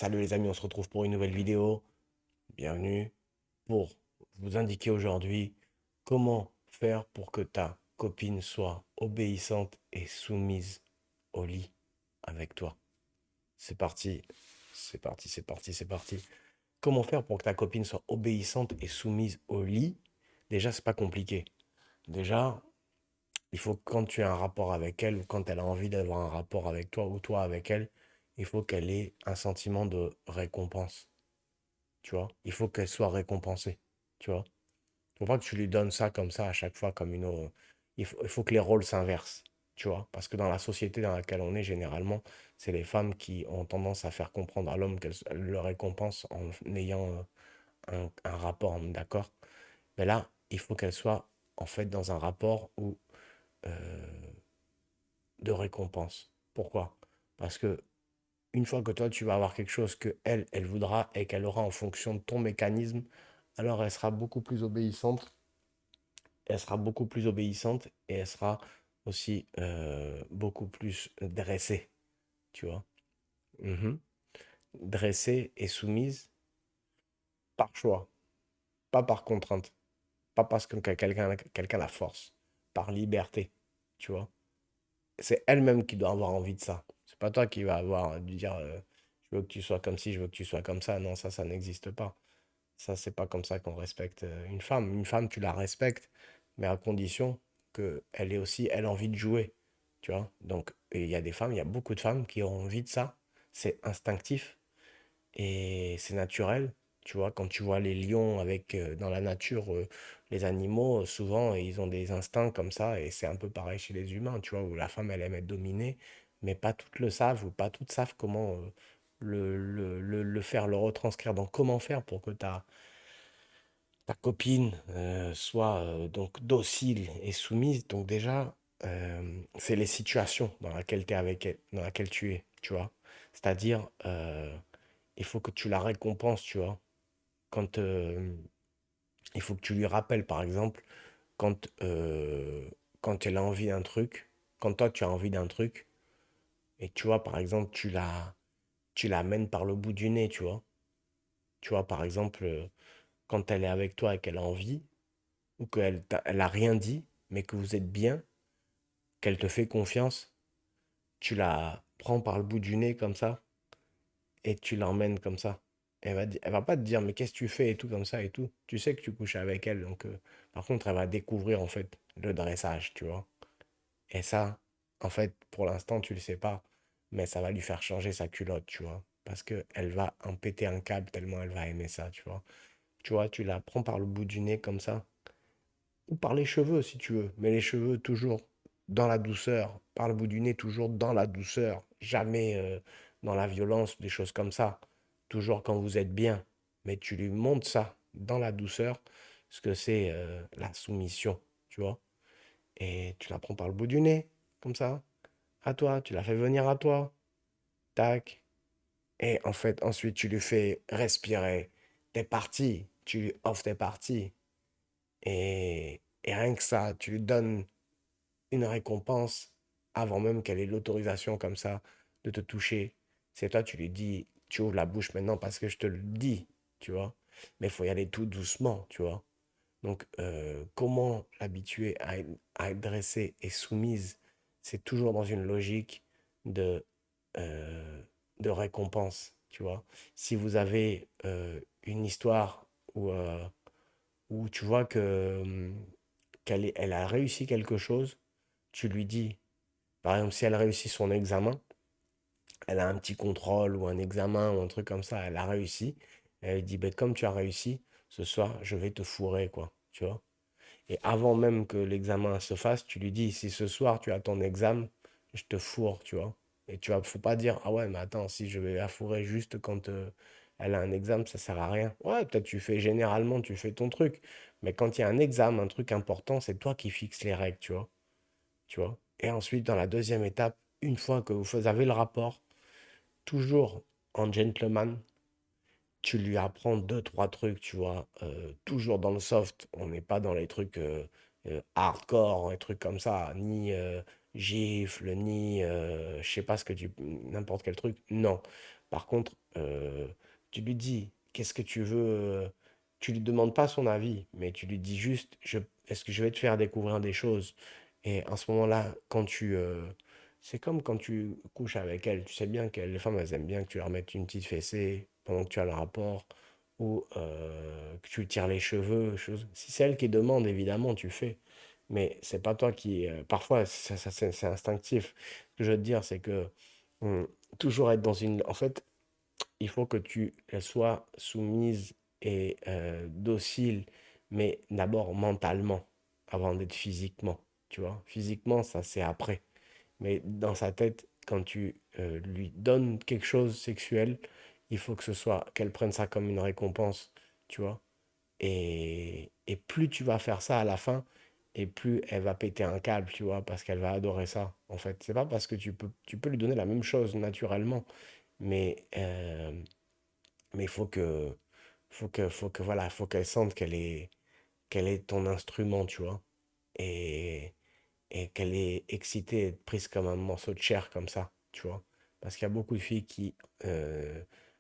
Salut les amis, on se retrouve pour une nouvelle vidéo. Bienvenue pour vous indiquer aujourd'hui comment faire pour que ta copine soit obéissante et soumise au lit avec toi. C'est parti, c'est parti, c'est parti, c'est parti. Comment faire pour que ta copine soit obéissante et soumise au lit? Déjà, c'est pas compliqué. Déjà, il faut que quand tu as un rapport avec elle ou quand elle a envie d'avoir un rapport avec toi ou toi avec elle, il faut qu'elle ait un sentiment de récompense. Tu vois. Il faut qu'elle soit récompensée, tu vois. Faut pas que tu lui donnes ça comme ça à chaque fois comme une. Il faut que les rôles s'inversent, tu vois. Parce que dans la société dans laquelle on est, généralement, c'est les femmes qui ont tendance à faire comprendre à l'homme qu'elle le récompense en ayant un rapport, d'accord? Mais là, il faut qu'elle soit en fait dans un rapport où, de récompense. Pourquoi? Parce que une fois que toi, tu vas avoir quelque chose que elle, elle voudra et qu'elle aura en fonction de ton mécanisme, alors elle sera beaucoup plus obéissante. Elle sera beaucoup plus obéissante et elle sera aussi beaucoup plus dressée, tu vois. Mhm. Dressée et soumise par choix, pas par contrainte, pas parce que quelqu'un la force, par liberté, tu vois. C'est elle-même qui doit avoir envie de ça. C'est pas toi qui vas avoir dû dire je veux que tu sois comme ci, je veux que tu sois comme ça. Non, ça n'existe pas. Ça, c'est pas comme ça qu'on respecte une femme. Une femme, tu la respectes, mais à condition qu'elle ait aussi, elle, envie de jouer. Tu vois? Donc, il y a des femmes, il y a beaucoup de femmes qui ont envie de ça. C'est instinctif et c'est naturel. Tu vois, quand tu vois les lions avec dans la nature, les animaux, souvent, ils ont des instincts comme ça, et c'est un peu pareil chez les humains, tu vois, où la femme, elle aime être dominée, mais pas toutes le savent, ou pas toutes savent comment le faire, le retranscrire. Donc, comment faire pour que ta copine soit donc docile et soumise. Donc déjà, c'est les situations dans lesquelles tu es avec elle, dans laquelle tu es, tu vois. C'est-à-dire, il faut que tu la récompenses, tu vois. Quand il faut que tu lui rappelles, par exemple, quand, quand elle a envie d'un truc, quand toi tu as envie d'un truc, et tu vois, par exemple, tu l'amènes par le bout du nez, tu vois. Tu vois, par exemple, quand elle est avec toi et qu'elle a envie, ou elle a rien dit, mais que vous êtes bien, qu'elle te fait confiance, tu la prends par le bout du nez comme ça et tu l'emmènes comme ça. Elle va pas te dire mais qu'est-ce que tu fais et tout comme ça et tout. Tu sais que tu couches avec elle, donc par contre elle va découvrir en fait le dressage, tu vois. Et ça, en fait, pour l'instant tu le sais pas, mais ça va lui faire changer sa culotte, tu vois. Parce que elle va en péter un câble tellement elle va aimer ça, tu vois. Tu vois, tu la prends par le bout du nez comme ça. Ou par les cheveux si tu veux, mais les cheveux toujours dans la douceur, par le bout du nez toujours dans la douceur, jamais dans la violence, des choses comme ça, toujours quand vous êtes bien, mais tu lui montres ça dans la douceur, ce que c'est la soumission, tu vois, et tu la prends par le bout du nez, comme ça, à toi, tu la fais venir à toi, tac, et en fait ensuite tu lui fais respirer, t'es parti, tu lui offres tes parties, et rien que ça, tu lui donnes une récompense avant même qu'elle ait l'autorisation comme ça de te toucher. C'est toi, tu lui dis, tu ouvres la bouche maintenant parce que je te le dis, tu vois. Mais il faut y aller tout doucement, tu vois. Donc, comment l'habituer à être dressée et soumise, c'est toujours dans une logique de, euh, de récompense, tu vois. Si vous avez une histoire où tu vois elle a réussi quelque chose, tu lui dis, par exemple, si elle réussit son examen, elle a un petit contrôle ou un examen ou un truc comme ça, elle a réussi, elle dit, ben, comme tu as réussi, ce soir, je vais te fourrer, quoi, tu vois. Et avant même que l'examen se fasse, tu lui dis, si ce soir tu as ton examen, je te fourre, tu vois. Et tu vois, faut pas dire, ah ouais, mais attends, si je vais la fourrer juste quand elle a un examen, ça sert à rien. Ouais, peut-être généralement, tu fais ton truc. Mais quand il y a un examen, un truc important, c'est toi qui fixes les règles, tu vois. Tu vois. Et ensuite, dans la deuxième étape, une fois que vous avez le rapport, toujours en gentleman, tu lui apprends deux, trois trucs, tu vois, toujours dans le soft. On n'est pas dans les trucs hardcore, les trucs comme ça, ni gifle, ni je sais pas ce que tu, n'importe quel truc. Non. Par contre, tu lui dis, qu'est-ce que tu veux, tu lui demandes pas son avis, mais tu lui dis juste, est-ce que je vais te faire découvrir des choses? Et à ce moment-là, c'est comme quand tu couches avec elle, tu sais bien que les femmes, elles aiment bien que tu leur mettes une petite fessée pendant que tu as le rapport, ou que tu lui tires les cheveux, chose. Si c'est elle qui demande, évidemment, tu fais. Mais c'est pas toi qui. Parfois, c'est instinctif. Ce que je veux te dire, c'est que hum, toujours être dans une. En fait, il faut que tu sois soumise et docile, mais d'abord mentalement, avant d'être physiquement. Tu vois, physiquement, ça c'est après. Mais dans sa tête, quand tu lui donnes quelque chose sexuel, il faut que ce soit qu'elle prenne ça comme une récompense, tu vois. Et plus tu vas faire ça à la fin, et plus elle va péter un câble, tu vois, parce qu'elle va adorer ça. En fait, c'est pas parce que tu peux lui donner la même chose naturellement, mais il faut que voilà, faut qu'elle sente qu'elle est ton instrument, tu vois, et, et qu'elle est excitée, être prise comme un morceau de chair comme ça, tu vois. Parce qu'il y a beaucoup de filles qui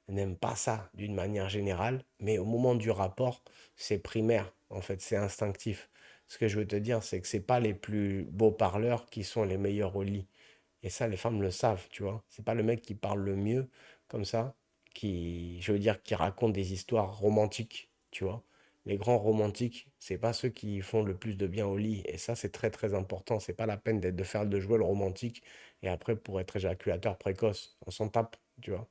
n'aiment pas ça d'une manière générale, mais au moment du rapport, c'est primaire, en fait, c'est instinctif. Ce que je veux te dire, c'est que c'est pas les plus beaux parleurs qui sont les meilleurs au lit. Et ça, les femmes le savent, tu vois. C'est pas le mec qui parle le mieux, comme ça, je veux dire, qui raconte des histoires romantiques, tu vois. Les grands romantiques, c'est pas ceux qui font le plus de bien au lit. Et ça, c'est très très important. C'est pas la peine de jouer le romantique et après pour être éjaculateur précoce. On s'en tape, tu vois.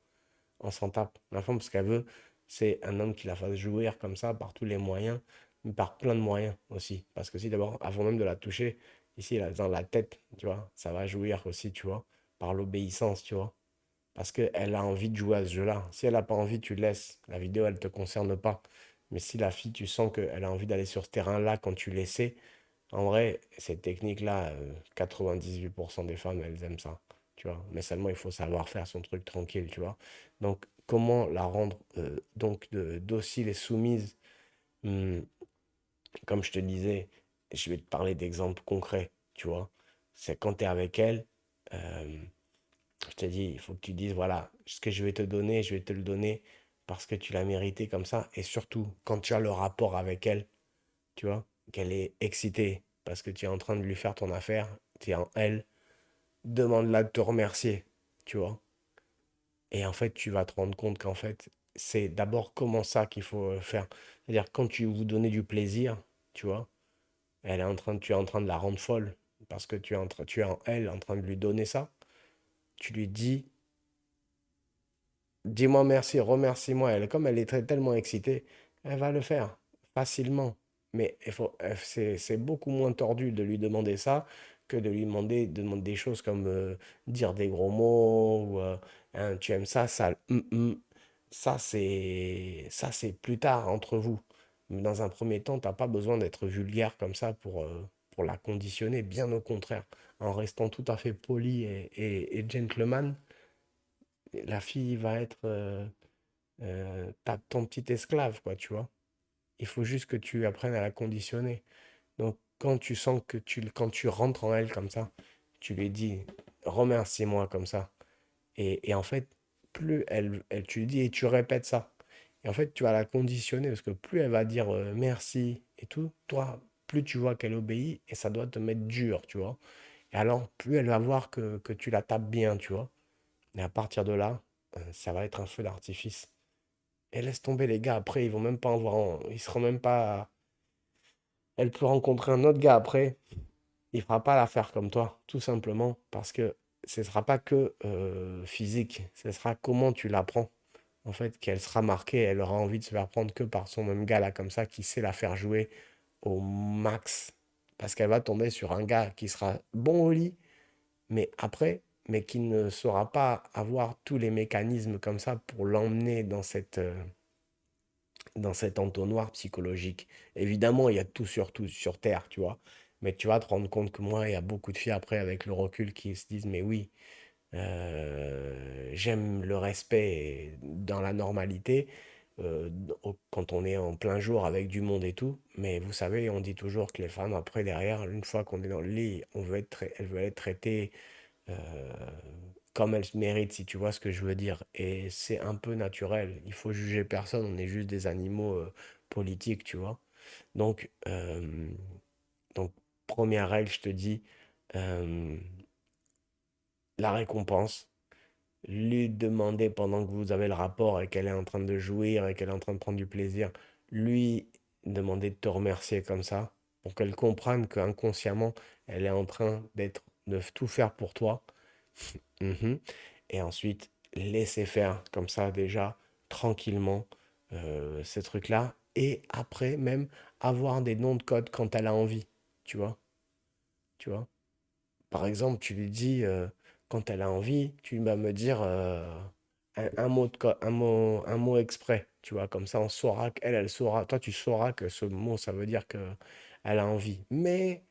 On s'en tape. La femme, ce qu'elle veut, c'est un homme qui la fasse jouir comme ça par tous les moyens, mais par plein de moyens aussi. Parce que si d'abord, avant même de la toucher, ici, là, dans la tête, tu vois, ça va jouir aussi, tu vois, par l'obéissance, tu vois. Parce qu'elle a envie de jouer à ce jeu-là. Si elle n'a pas envie, tu laisses. La vidéo, elle ne te concerne pas. Mais si la fille, tu sens qu'elle a envie d'aller sur ce terrain-là quand tu laissais, en vrai, cette technique-là, 98% des femmes, elles aiment ça. Tu vois. Mais seulement, il faut savoir faire son truc tranquille, tu vois. Donc, comment la rendre donc docile et soumise. Hmm, Comme je te disais, je vais te parler d'exemples concrets, tu vois. C'est quand tu es avec elle, euh, je te dis, il faut que tu dises, voilà, ce que je vais te donner, je vais te le donner parce que tu l'as mérité comme ça. Et surtout, quand tu as le rapport avec elle, tu vois, qu'elle est excitée parce que tu es en train de lui faire ton affaire, tu es en elle, demande-la de te remercier, tu vois. Et en fait, tu vas te rendre compte qu'en fait, c'est d'abord comment ça qu'il faut faire. C'est-à-dire, quand tu vous donnez du plaisir, tu vois, tu es en train de la rendre folle parce que tu es en elle, en train de lui donner ça. Tu lui dis, dis-moi merci, remercie-moi. Comme elle est tellement excitée, elle va le faire facilement. Mais c'est beaucoup moins tordu de lui demander ça que de demander des choses comme dire des gros mots ou hein, tu aimes ça, ça, ça c'est plus tard entre vous. Mais dans un premier temps, t'as pas besoin d'être vulgaire comme ça pour la conditionner, bien au contraire. En restant tout à fait poli et gentleman, la fille va être ton petit esclave, quoi, tu vois. Il faut juste que tu apprennes à la conditionner. Donc, quand tu sens quand tu rentres en elle comme ça, tu lui dis, remercie-moi comme ça. Et en fait, plus tu lui dis et tu répètes ça. Et en fait, tu vas la conditionner parce que plus elle va dire merci et tout, toi, plus tu vois qu'elle obéit et ça doit te mettre dur, tu vois. Et alors, plus elle va voir que tu la tapes bien, tu vois. Et à partir de là, ça va être un feu d'artifice. Et laisse tomber les gars, après, ils vont même pas en voir, ils seront même pas. Elle peut rencontrer un autre gars après, il fera pas l'affaire comme toi, tout simplement parce que ce sera pas que physique, ce sera comment tu la prends. En fait, qu'elle sera marquée, elle aura envie de se faire prendre que par son même gars là, comme ça, qui sait la faire jouer au max. Parce qu'elle va tomber sur un gars qui sera bon au lit, mais après, mais qui ne saura pas avoir tous les mécanismes comme ça pour l'emmener dans cet entonnoir psychologique. Évidemment, il y a tout sur Terre, tu vois. Mais tu vas te rendre compte que moi, il y a beaucoup de filles après, avec le recul, qui se disent, mais oui, j'aime le respect dans la normalité, quand on est en plein jour avec du monde et tout. Mais vous savez, on dit toujours que les femmes, après, derrière, une fois qu'on est dans le lit, elles veulent être traitées euh, comme elles se méritent, si tu vois ce que je veux dire. Et c'est un peu naturel. Il faut juger personne, on est juste des animaux politiques, tu vois. Donc, euh, donc, première règle, je te dis, euh, la récompense. Lui demander pendant que vous avez le rapport et qu'elle est en train de jouir et qu'elle est en train de prendre du plaisir, lui demander de te remercier comme ça, pour qu'elle comprenne qu'inconsciemment, elle est en train de tout faire pour toi. Mhm. Et ensuite, laisser faire comme ça déjà, tranquillement, ces trucs-là. Et après, même, avoir des noms de code quand elle a envie, tu vois, tu vois. Par exemple, tu lui dis, quand elle a envie, tu vas me dire un mot un mot exprès, tu vois, comme ça on saura qu'elle, elle saura, toi tu sauras que ce mot, ça veut dire que elle a envie. Mais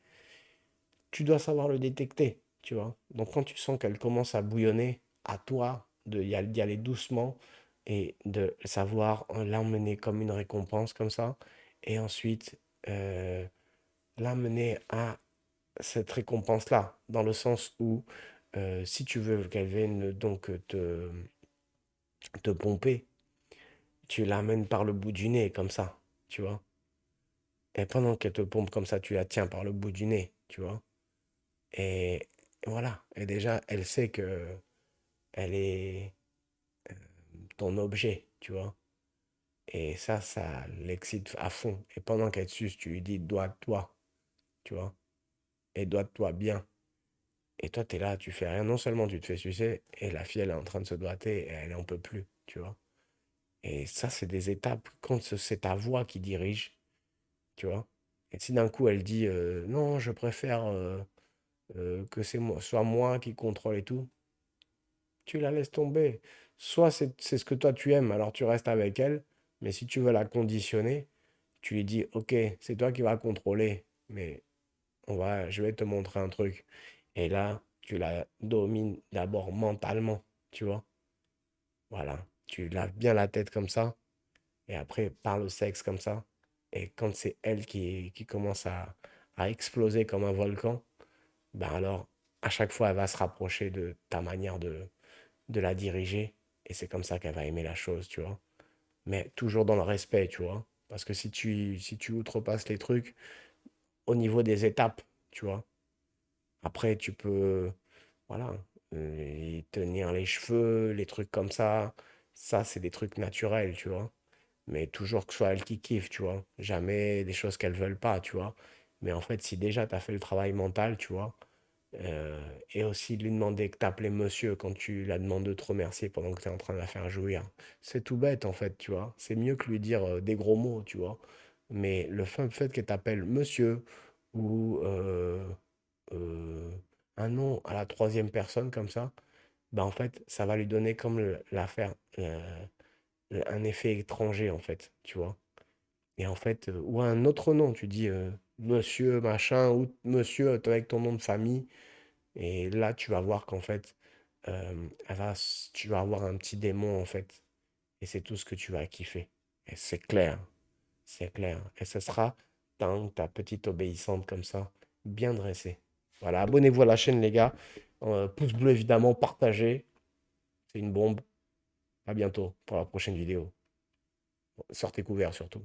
tu dois savoir le détecter, tu vois. Donc quand tu sens qu'elle commence à bouillonner, à toi d'y aller doucement et de savoir l'emmener comme une récompense, comme ça, et ensuite euh, l'amener à cette récompense-là, dans le sens où si tu veux qu'elle vienne donc te pomper, tu l'amènes par le bout du nez, comme ça, tu vois. Et pendant qu'elle te pompe comme ça, tu la tiens par le bout du nez, tu vois. Et voilà. Et déjà, elle sait que elle est ton objet, tu vois. Et ça l'excite à fond. Et pendant qu'elle te suce, tu lui dis, dois-toi, tu vois. Et dois-toi bien. Et toi, tu es là, tu fais rien. Non seulement tu te fais sucer, et la fille, elle est en train de se doiter, et elle en peut plus, tu vois. Et ça, c'est des étapes. Quand c'est ta voix qui dirige, tu vois. Et si d'un coup, elle dit, non, je préfère que soit moi qui contrôle et tout, tu la laisses tomber. Soit c'est ce que toi tu aimes, alors tu restes avec elle. Mais si tu veux la conditionner, tu lui dis, ok, c'est toi qui vas contrôler, mais je vais te montrer un truc. Et là, tu la domines d'abord mentalement, tu vois. Voilà, tu laves bien la tête comme ça, et après, par le sexe comme ça. Et quand c'est elle qui commence à exploser comme un volcan, ben alors, à chaque fois, elle va se rapprocher de ta manière de la diriger, et c'est comme ça qu'elle va aimer la chose, tu vois. Mais toujours dans le respect, tu vois. Parce que si tu outrepasses les trucs, au niveau des étapes, tu vois. Après, tu peux, voilà, tenir les cheveux, les trucs comme ça, c'est des trucs naturels, tu vois. Mais toujours que ce soit elle qui kiffe, tu vois. Jamais des choses qu'elles veulent pas, tu vois. Mais en fait, si déjà tu as fait le travail mental, tu vois, et aussi lui demander que t'appelais monsieur quand tu la demandes de te remercier pendant que tu es en train de la faire jouir. C'est tout bête, en fait, tu vois. C'est mieux que lui dire des gros mots, tu vois. Mais le fait qu'elle t'appelle monsieur ou euh, un nom à la troisième personne comme ça, bah en fait, ça va lui donner comme l'affaire, un effet étranger, en fait, tu vois. Et en fait, ou un autre nom, tu dis monsieur machin ou monsieur avec ton nom de famille. Et là, tu vas voir qu'en fait, tu vas avoir un petit démon en fait. Et c'est tout ce que tu vas kiffer. Et c'est clair, c'est clair. Et ce sera ta petite obéissante comme ça, bien dressée. Voilà, abonnez-vous à la chaîne les gars. Pouce bleu évidemment, partagez. C'est une bombe. À bientôt pour la prochaine vidéo. Sortez couverts surtout.